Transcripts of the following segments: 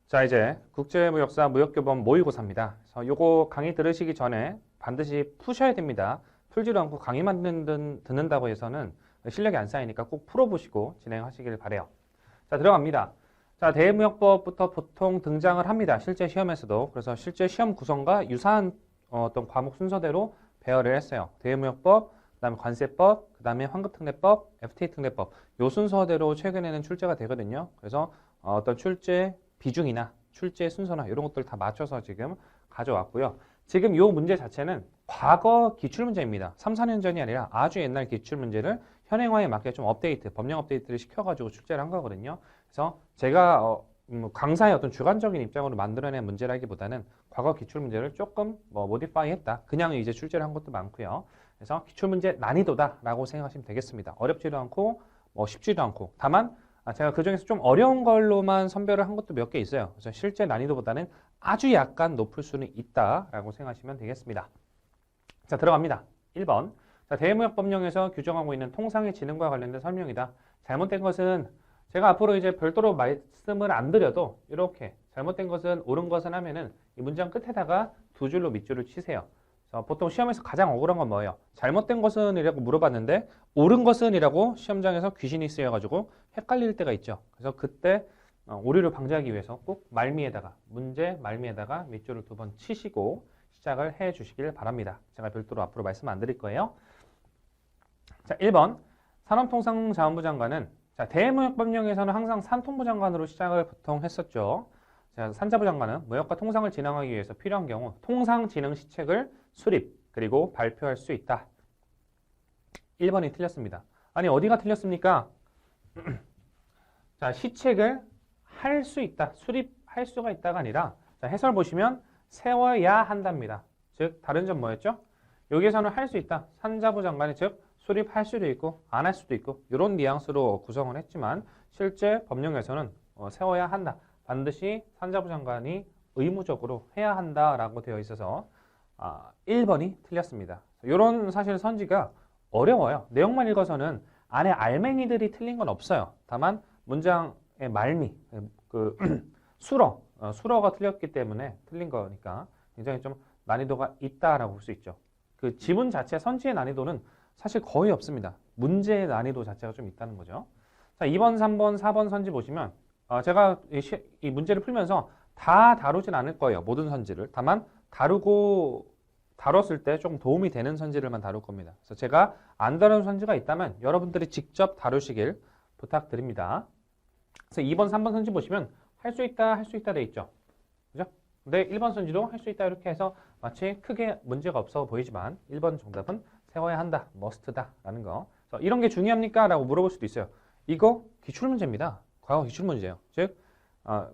자, 이제 국제무역사 무역교본 모의고사입니다. 그래서 요거 강의 들으시기 전에 반드시 푸셔야 됩니다. 풀지도 않고 강의만 듣는다고 해서는 실력이 안 쌓이니까 꼭 풀어보시고 진행하시길 바래요. 자, 들어갑니다. 자, 대무역법부터 보통 등장을 합니다. 실제 시험에서도. 그래서 실제 시험 구성과 유사한 어떤 과목 순서대로 배열을 했어요. 대무역법, 그다음에 관세법, 그다음에 환급특례법, FTA 특례법. 요 순서대로 최근에는 출제가 되거든요. 그래서 어떤 출제 비중이나 출제 순서나 이런 것들 다 맞춰서 지금 가져왔고요. 지금 이 문제 자체는 과거 기출문제입니다. 3, 4년 전이 아니라 아주 옛날 기출문제를 현행화에 맞게 좀 업데이트, 법령 업데이트를 시켜가지고 출제를 한 거거든요. 그래서 제가 강사의 어떤 주관적인 입장으로 만들어낸 문제라기보다는 과거 기출문제를 조금 모디파이 했다. 그냥 이제 출제를 한 것도 많고요. 그래서 기출문제 난이도다라고 생각하시면 되겠습니다. 어렵지도 않고 쉽지도 않고 다만 제가 그중에서 좀 어려운 걸로만 선별을 한 것도 몇 개 있어요. 그래서 실제 난이도보다는 아주 약간 높을 수는 있다라고 생각하시면 되겠습니다. 자, 들어갑니다. 1번. 자, 대무역법령에서 규정하고 있는 통상의 지능과 관련된 설명이다. 잘못된 것은 제가 앞으로 이제 별도로 말씀을 안 드려도 이렇게 잘못된 것은 옳은 것은 하면은 이 문장 끝에다가 두 줄로 밑줄을 치세요. 보통 시험에서 가장 억울한 건 뭐예요? 잘못된 것은 이라고 물어봤는데 옳은 것은 이라고 시험장에서 귀신이 쓰여가지고 헷갈릴 때가 있죠. 그래서 그때 오류를 방지하기 위해서 꼭 말미에다가 문제 말미에다가 밑줄을 두 번 치시고 시작을 해 주시길 바랍니다. 제가 별도로 앞으로 말씀 안 드릴 거예요. 자, 1번 산업통상자원부 장관은 자, 대무역법령에서는 항상 산통부 장관으로 시작을 보통 했었죠. 자, 산자부 장관은 무역과 통상을 진행하기 위해서 필요한 경우 통상진흥시책을 수립 그리고 발표할 수 있다. 1번이 틀렸습니다. 아니 어디가 틀렸습니까? 자, 시책을 할 수 있다. 수립할 수가 있다가 아니라 자, 해설 보시면 세워야 한답니다. 즉 다른 점 뭐였죠? 여기에서는 할 수 있다. 산자부 장관이 즉 수립할 수도 있고 안 할 수도 있고 이런 뉘앙스로 구성을 했지만 실제 법령에서는 세워야 한다. 반드시 산자부 장관이 의무적으로 해야 한다라고 되어 있어서 1번이 틀렸습니다. 이런 사실 선지가 어려워요. 내용만 읽어서는 안에 알맹이들이 틀린 건 없어요. 다만 문장의 말미, 수러가 틀렸기 때문에 틀린 거니까 굉장히 좀 난이도가 있다라고 볼 수 있죠. 그 지문 자체 선지의 난이도는 사실 거의 없습니다. 문제의 난이도 자체가 좀 있다는 거죠. 자, 2번, 3번, 4번 선지 보시면 제가 이 문제를 풀면서 다 다루진 않을 거예요. 모든 선지를. 다만 다뤘을 때 조금 도움이 되는 선지를만 다룰 겁니다. 그래서 제가 안 다룬 선지가 있다면 여러분들이 직접 다루시길 부탁드립니다. 그래서 2번, 3번 선지 보시면 할 수 있다 돼 있죠. 그죠? 근데 1번 선지도 할 수 있다 이렇게 해서 마치 크게 문제가 없어 보이지만 1번 정답은 세워야 한다, 머스트다 라는 거. 그래서 이런 게 중요합니까? 라고 물어볼 수도 있어요. 이거 기출문제입니다. 과거 기출문제예요. 즉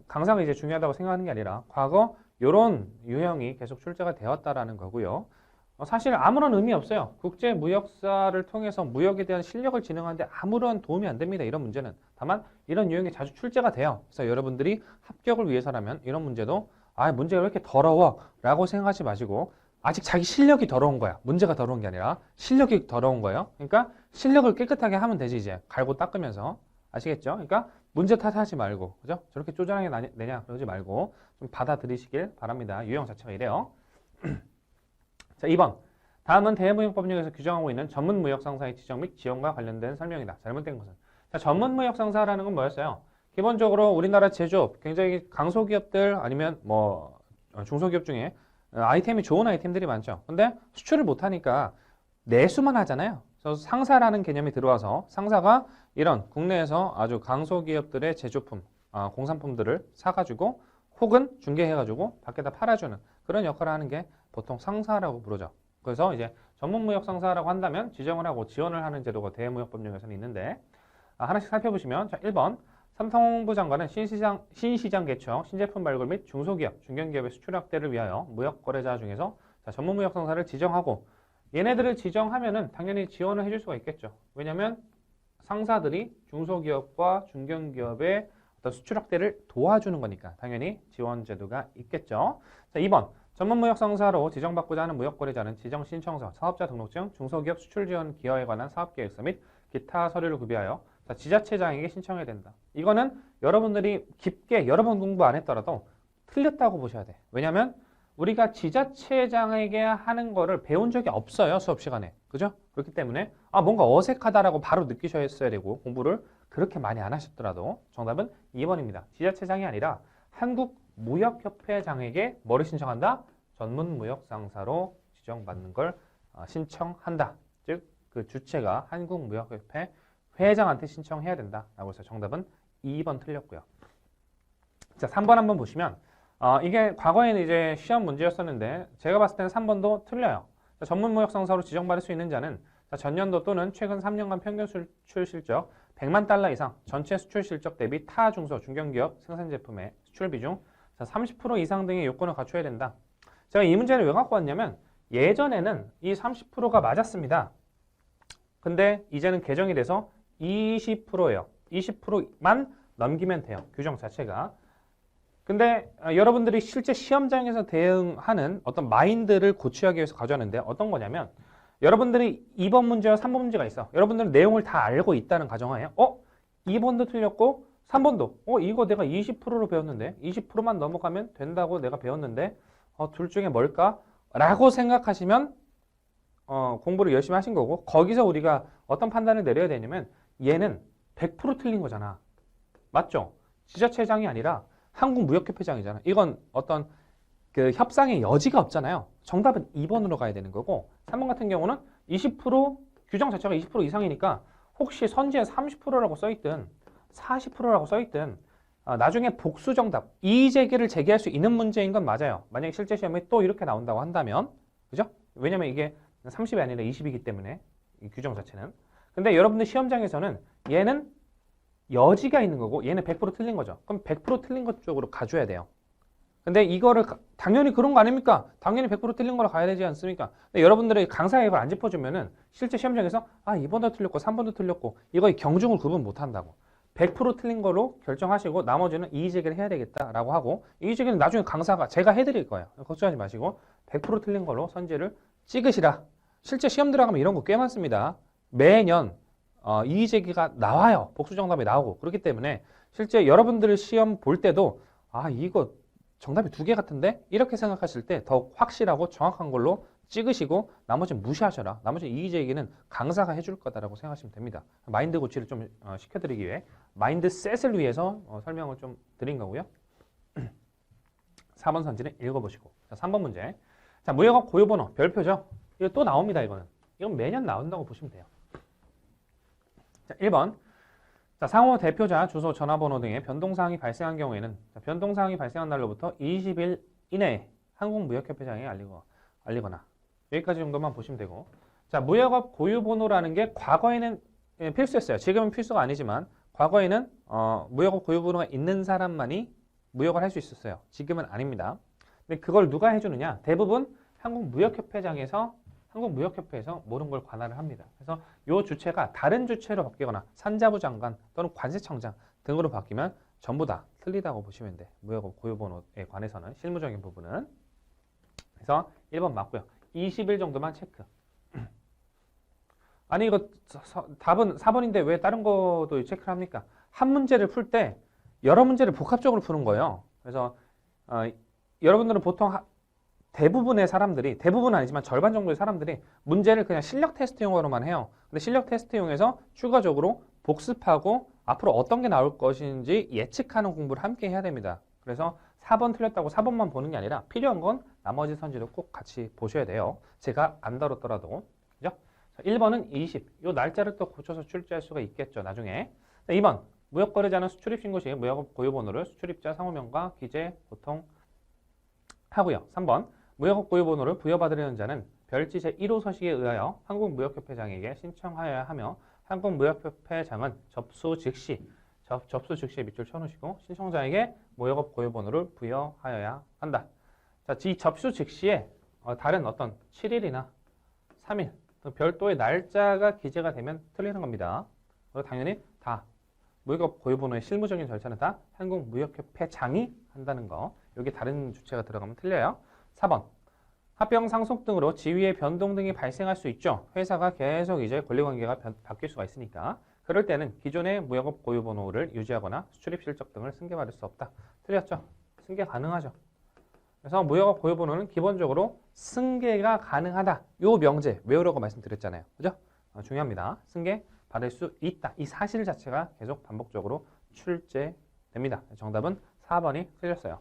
강사가 이제 중요하다고 생각하는 게 아니라 과거 이런 유형이 계속 출제가 되었다라는 거고요. 사실 아무런 의미 없어요. 국제무역사를 통해서 무역에 대한 실력을 지능하는데 아무런 도움이 안 됩니다. 이런 문제는. 다만 이런 유형이 자주 출제가 돼요. 그래서 여러분들이 합격을 위해서라면 이런 문제도 문제가 왜 이렇게 더러워? 라고 생각하지 마시고 아직 자기 실력이 더러운 거야. 문제가 더러운 게 아니라 실력이 더러운 거예요. 그러니까 실력을 깨끗하게 하면 되지 이제. 갈고 닦으면서. 아시겠죠? 그러니까 문제 탓하지 말고, 그죠? 저렇게 쪼잔하게 내냐 그러지 말고 좀 받아들이시길 바랍니다. 유형 자체가 이래요. 자, 2번. 다음은 대무역법령에서 규정하고 있는 전문무역상사의 지정 및 지원과 관련된 설명이다. 잘못된 것은. 자, 전문무역상사라는 건 뭐였어요? 기본적으로 우리나라 제조업, 굉장히 강소기업들 아니면 중소기업 중에 아이템이 좋은 아이템들이 많죠. 근데 수출을 못하니까 내수만 하잖아요. 그래서 상사라는 개념이 들어와서 상사가 이런 국내에서 아주 강소기업들의 제조품, 공산품들을 사가지고 혹은 중개해가지고 밖에다 팔아주는 그런 역할을 하는 게 보통 상사라고 부르죠. 그래서 이제 전문무역 상사라고 한다면 지정을 하고 지원을 하는 제도가 대무역법령에서는 있는데 하나씩 살펴보시면 자, 1번 삼성부 장관은 신시장 개척, 신제품 발굴 및 중소기업, 중견기업의 수출 확대를 위하여 무역거래자 중에서 전문무역 상사를 지정하고 얘네들을 지정하면은 당연히 지원을 해줄 수가 있겠죠. 왜냐하면 상사들이 중소기업과 중견기업의 어떤 수출 확대를 도와주는 거니까 당연히 지원 제도가 있겠죠. 자, 2번 전문무역 상사로 지정받고자 하는 무역거래자는 지정 신청서, 사업자 등록증, 중소기업 수출 지원 기여에 관한 사업계획서 및 기타 서류를 구비하여 자, 지자체장에게 신청해야 된다. 이거는 여러분들이 깊게 여러 번 공부 안 했더라도 틀렸다고 보셔야 돼. 왜냐면 우리가 지자체장에게 하는 거를 배운 적이 없어요. 수업 시간에. 그죠? 그렇기 때문에 뭔가 어색하다라고 바로 느끼셨어야 되고 공부를 그렇게 많이 안 하셨더라도 정답은 2번입니다. 지자체장이 아니라 한국무역협회장에게 뭐를 신청한다? 전문무역상사로 지정받는 걸 신청한다. 즉 그 주체가 한국무역협회 회장한테 신청해야 된다라고 해서 정답은 2번 틀렸고요. 자, 3번 한번 보시면 이게 과거에는 이제 시험 문제였었는데 제가 봤을 때는 3번도 틀려요. 자, 전문무역상사로 지정받을 수 있는 자는 전년도 또는 최근 3년간 평균 수출 실적 100만 달러 이상 전체 수출 실적 대비 타 중소 중견기업 생산 제품의 수출 비중 30% 이상 등의 요건을 갖춰야 된다. 제가 이 문제를 왜 갖고 왔냐면 예전에는 이 30%가 맞았습니다. 근데 이제는 개정이 돼서 20%예요. 20%만 넘기면 돼요. 규정 자체가. 근데 여러분들이 실제 시험장에서 대응하는 어떤 마인드를 고취하기 위해서 가져왔는데 어떤 거냐면 여러분들이 2번 문제와 3번 문제가 있어. 여러분들은 내용을 다 알고 있다는 가정하에 2번도 틀렸고 3번도 이거 내가 20%로 배웠는데 20%만 넘어가면 된다고 내가 배웠는데 둘 중에 뭘까? 라고 생각하시면 공부를 열심히 하신 거고 거기서 우리가 어떤 판단을 내려야 되냐면 얘는 100% 틀린 거잖아. 맞죠? 지자체장이 아니라 한국무역협회장이잖아. 이건 어떤 그 협상의 여지가 없잖아요. 정답은 2번으로 가야 되는 거고 3번 같은 경우는 20% 규정 자체가 20% 이상이니까 혹시 선지에 30%라고 써있든 40%라고 써있든 나중에 복수 정답, 이의 제기를 제기할 수 있는 문제인 건 맞아요. 만약에 실제 시험에 또 이렇게 나온다고 한다면 그죠? 왜냐면 이게 30이 아니라 20이기 때문에 이 규정 자체는. 근데 여러분들 시험장에서는 얘는 여지가 있는 거고 얘는 100% 틀린 거죠. 그럼 100% 틀린 것 쪽으로 가줘야 돼요. 근데 이거를 당연히 그런 거 아닙니까? 당연히 100% 틀린 거로 가야 되지 않습니까? 근데 여러분들이 강사가 이걸 안 짚어주면은 실제 시험장에서 2번도 틀렸고 3번도 틀렸고 이거 경중을 구분 못 한다고. 100% 틀린 거로 결정하시고 나머지는 이의제기를 해야 되겠다라고 하고 이의제기는 나중에 강사가 제가 해드릴 거예요. 걱정하지 마시고 100% 틀린 걸로 선지를 찍으시라. 실제 시험 들어가면 이런 거 꽤 많습니다. 매년 이의제기가 나와요. 복수 정답이 나오고 그렇기 때문에 실제 여러분들 시험 볼 때도 이거 정답이 2개 같은데? 이렇게 생각하실 때 더 확실하고 정확한 걸로 찍으시고 나머지는 무시하셔라. 나머지 이의제기는 강사가 해줄 거다라고 생각하시면 됩니다. 마인드 고치를 좀 시켜드리기 위해 마인드셋을 위해서 설명을 좀 드린 거고요. 4번 선지는 읽어보시고 자, 3번 문제. 자, 무역업 고유번호 별표죠. 이거 또 나옵니다. 이건 매년 나온다고 보시면 돼요. 자, 1번. 자, 상호 대표자, 주소, 전화번호 등의 변동사항이 발생한 경우에는 변동사항이 발생한 날로부터 20일 이내에 한국무역협회장에 알리거나 여기까지 정도만 보시면 되고 자, 무역업 고유번호라는 게 과거에는 필수였어요. 지금은 필수가 아니지만 과거에는 무역업 고유번호가 있는 사람만이 무역을 할 수 있었어요. 지금은 아닙니다. 근데 그걸 누가 해주느냐? 대부분 한국무역협회에서 모든 걸 관할을 합니다. 그래서 이 주체가 다른 주체로 바뀌거나 산자부 장관 또는 관세청장 등으로 바뀌면 전부 다 틀리다고 보시면 돼. 무역업 고유번호에 관해서는 실무적인 부분은. 그래서 1번 맞고요. 20일 정도만 체크. 아니 이거 답은 4번인데 왜 다른 것도 체크를 합니까? 한 문제를 풀 때 여러 문제를 복합적으로 푸는 거예요. 그래서 여러분들은 보통 대부분의 사람들이, 대부분은 아니지만 절반 정도의 사람들이 문제를 그냥 실력 테스트용으로만 해요. 근데 실력 테스트용에서 추가적으로 복습하고 앞으로 어떤 게 나올 것인지 예측하는 공부를 함께 해야 됩니다. 그래서 4번 틀렸다고 4번만 보는 게 아니라 필요한 건 나머지 선지도 꼭 같이 보셔야 돼요. 제가 안 다뤘더라도. 그죠? 1번은 20. 이 날짜를 또 고쳐서 출제할 수가 있겠죠. 나중에. 2번. 무역거래자는 수출입 신고 시 무역업 고유번호를 수출입자 상호명과 기재 보통 하고요. 3번. 무역업 고유번호를 부여받으려는 자는 별지 제1호 서식에 의하여 한국무역협회장에게 신청하여야 하며 한국무역협회장은 접수 즉시에 밑줄 쳐놓으시고 신청자에게 무역업 고유번호를 부여하여야 한다. 자, 이 접수 즉시에 다른 어떤 7일이나 3일 별도의 날짜가 기재가 되면 틀리는 겁니다. 그리고 당연히 다 무역업 고유번호의 실무적인 절차는 다 한국무역협회장이 한다는 거. 여기 다른 주체가 들어가면 틀려요. 4번. 합병 상속 등으로 지위의 변동 등이 발생할 수 있죠. 회사가 계속 이제 권리관계가 바뀔 수가 있으니까. 그럴 때는 기존의 무역업 고유번호를 유지하거나 수출입 실적 등을 승계받을 수 없다. 틀렸죠? 승계 가능하죠. 그래서 무역업 고유번호는 기본적으로 승계가 가능하다. 요 명제 외우라고 말씀드렸잖아요. 그죠? 중요합니다. 승계 받을 수 있다. 이 사실 자체가 계속 반복적으로 출제됩니다. 정답은 4번이 틀렸어요.